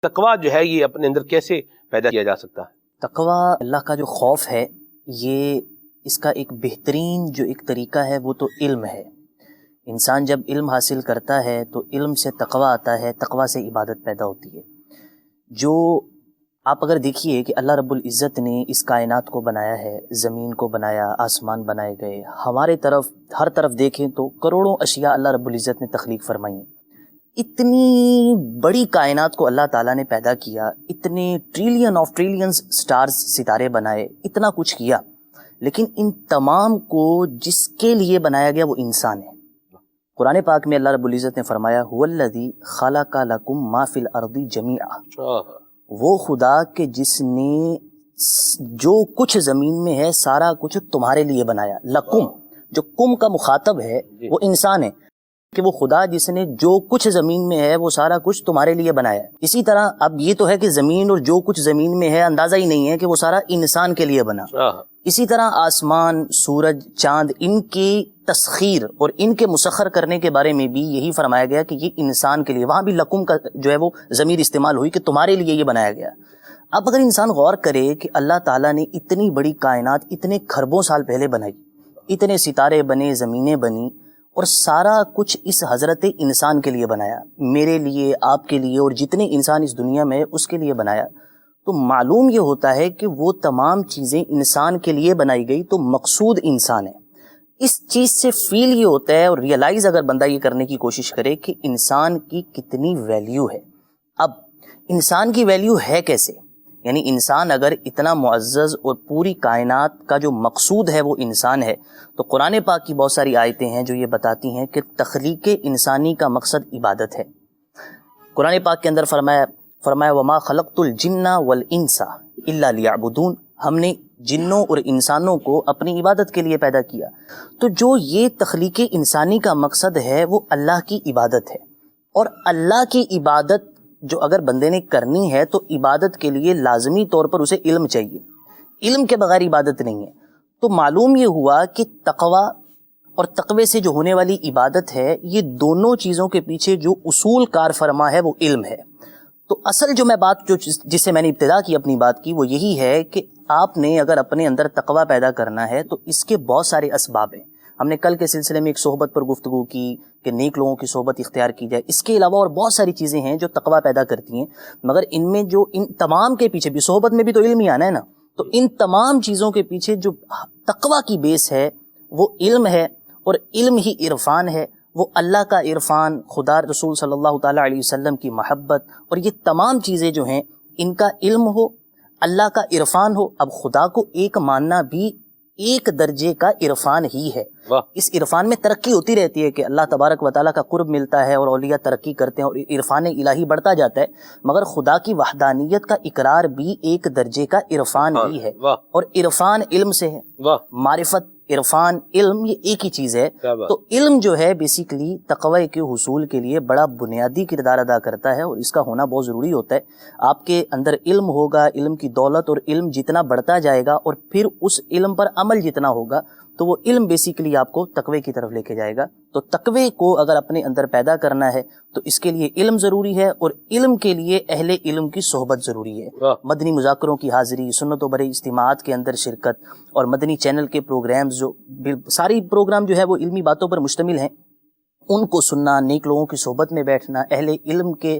تقویٰ جو ہے یہ اپنے اندر کیسے پیدا کیا جا سکتا ہے؟ تقویٰ اللہ کا جو خوف ہے، یہ اس کا ایک بہترین جو ایک طریقہ ہے وہ تو علم ہے۔ انسان جب علم حاصل کرتا ہے تو علم سے تقویٰ آتا ہے، تقویٰ سے عبادت پیدا ہوتی ہے۔ جو آپ اگر دیکھیے کہ اللہ رب العزت نے اس کائنات کو بنایا ہے، زمین کو بنایا، آسمان بنائے گئے، ہمارے طرف ہر طرف دیکھیں تو کروڑوں اشیاء اللہ رب العزت نے تخلیق فرمائی ہیں۔ اتنی بڑی کائنات کو اللہ تعالیٰ نے پیدا کیا، اتنے ٹریلین آف ٹریلینز سٹارز، ستارے بنائے، اتنا کچھ کیا، لیکن ان تمام کو جس کے لیے بنایا گیا وہ انسان ہے۔ قرآن پاک میں اللہ رب العزت نے فرمایا هو الذی خلق لکم ما فی الارض جمیعا، وہ خدا کہ جس نے جو کچھ زمین میں ہے سارا کچھ تمہارے لیے بنایا۔ لکم، جو کم کا مخاطب ہے وہ انسان ہے، کہ وہ خدا جس نے جو کچھ زمین میں ہے وہ سارا کچھ تمہارے لیے بنایا ہے۔ اسی طرح اب یہ تو ہے کہ زمین اور جو کچھ زمین میں ہے اندازہ ہی نہیں ہے کہ وہ سارا انسان کے لیے بنا۔ اسی طرح آسمان، سورج، چاند، ان کی تسخیر اور ان کے مسخر کرنے کے بارے میں بھی یہی فرمایا گیا کہ یہ انسان کے لیے، وہاں بھی لکم کا جو ہے وہ ضمیر استعمال ہوئی کہ تمہارے لیے یہ بنایا گیا۔ اب اگر انسان غور کرے کہ اللہ تعالیٰ نے اتنی بڑی کائنات اتنے کھربوں سال پہلے بنائی، اتنے ستارے بنے، زمینیں بنی، اور سارا کچھ اس حضرت انسان کے لیے بنایا، میرے لیے، آپ کے لیے، اور جتنے انسان اس دنیا میں اس کے لیے بنایا، تو معلوم یہ ہوتا ہے کہ وہ تمام چیزیں انسان کے لیے بنائی گئی، تو مقصود انسان ہے۔ اس چیز سے فیل یہ ہوتا ہے اور ریئلائز اگر بندہ یہ کرنے کی کوشش کرے کہ انسان کی کتنی ویلیو ہے۔ اب انسان کی ویلیو ہے کیسے؟ یعنی انسان اگر اتنا معزز اور پوری کائنات کا جو مقصود ہے وہ انسان ہے، تو قرآن پاک کی بہت ساری آیتیں ہیں جو یہ بتاتی ہیں کہ تخلیق انسانی کا مقصد عبادت ہے۔ قرآن پاک کے اندر فرمایا وما خلقت الجن والانس الا لیعبدون، ہم نے جنوں اور انسانوں کو اپنی عبادت کے لیے پیدا کیا۔ تو جو یہ تخلیق انسانی کا مقصد ہے وہ اللہ کی عبادت ہے، اور اللہ کی عبادت جو اگر بندے نے کرنی ہے تو عبادت کے لیے لازمی طور پر اسے علم چاہیے، علم کے بغیر عبادت نہیں ہے۔ تو معلوم یہ ہوا کہ تقویٰ اور تقوی سے جو ہونے والی عبادت ہے، یہ دونوں چیزوں کے پیچھے جو اصول کار فرما ہے وہ علم ہے۔ تو اصل جو میں بات جس سے میں نے ابتدا کی اپنی بات کی وہ یہی ہے کہ آپ نے اگر اپنے اندر تقویٰ پیدا کرنا ہے تو اس کے بہت سارے اسباب ہیں۔ ہم نے کل کے سلسلے میں ایک صحبت پر گفتگو کی کہ نیک لوگوں کی صحبت اختیار کی جائے، اس کے علاوہ اور بہت ساری چیزیں ہیں جو تقویٰ پیدا کرتی ہیں، مگر ان میں جو ان تمام کے پیچھے بھی، صحبت میں بھی تو علم ہی آنا ہے نا، تو ان تمام چیزوں کے پیچھے جو تقویٰ کی بیس ہے وہ علم ہے، اور علم ہی عرفان ہے۔ وہ اللہ کا عرفان، خدا رسول صلی اللہ تعالیٰ علیہ وسلم کی محبت، اور یہ تمام چیزیں جو ہیں ان کا علم ہو، اللہ کا عرفان ہو۔ اب خدا کو ایک ماننا بھی ایک درجے کا عرفان ہی ہے۔ اس عرفان میں ترقی ہوتی رہتی ہے کہ اللہ تبارک و تعالیٰ کا قرب ملتا ہے اور اولیاء ترقی کرتے ہیں اور عرفان الہی بڑھتا جاتا ہے، مگر خدا کی وحدانیت کا اقرار بھی ایک درجے کا عرفان ہی ہے، اور عرفان علم سے ہے۔ معرفت، عرفان، علم، یہ ایک ہی چیز ہے۔ تو علم جو ہے بیسیکلی تقوی کے حصول کے لیے بڑا بنیادی کردار ادا کرتا ہے، اور اس کا ہونا بہت ضروری ہوتا ہے۔ آپ کے اندر علم ہوگا، علم کی دولت، اور علم جتنا بڑھتا جائے گا اور پھر اس علم پر عمل جتنا ہوگا تو وہ علم بیسیکلی آپ کو تقوی کی طرف لے کے جائے گا۔ تو تقوی کو اگر اپنے اندر پیدا کرنا ہے تو اس کے لیے علم ضروری ہے، اور علم کے لیے اہل علم کی صحبت ضروری ہے۔ مدنی مذاکروں کی حاضری، سنت و بڑے اجتماعات کے اندر شرکت، اور مدنی چینل کے پروگرامز، جو ساری پروگرام جو ہے وہ علمی باتوں پر مشتمل ہیں، ان کو سننا، نیک لوگوں کی صحبت میں بیٹھنا، اہل علم کے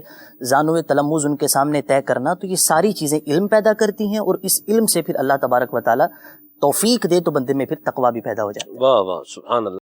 زانو تلمذ ان کے سامنے طے کرنا، تو یہ ساری چیزیں علم پیدا کرتی ہیں، اور اس علم سے پھر اللہ تبارک و تعالیٰ توفیق دے تو بندے میں پھر تقویٰ بھی پیدا ہو جائے۔ واہ واہ، سبحان اللہ۔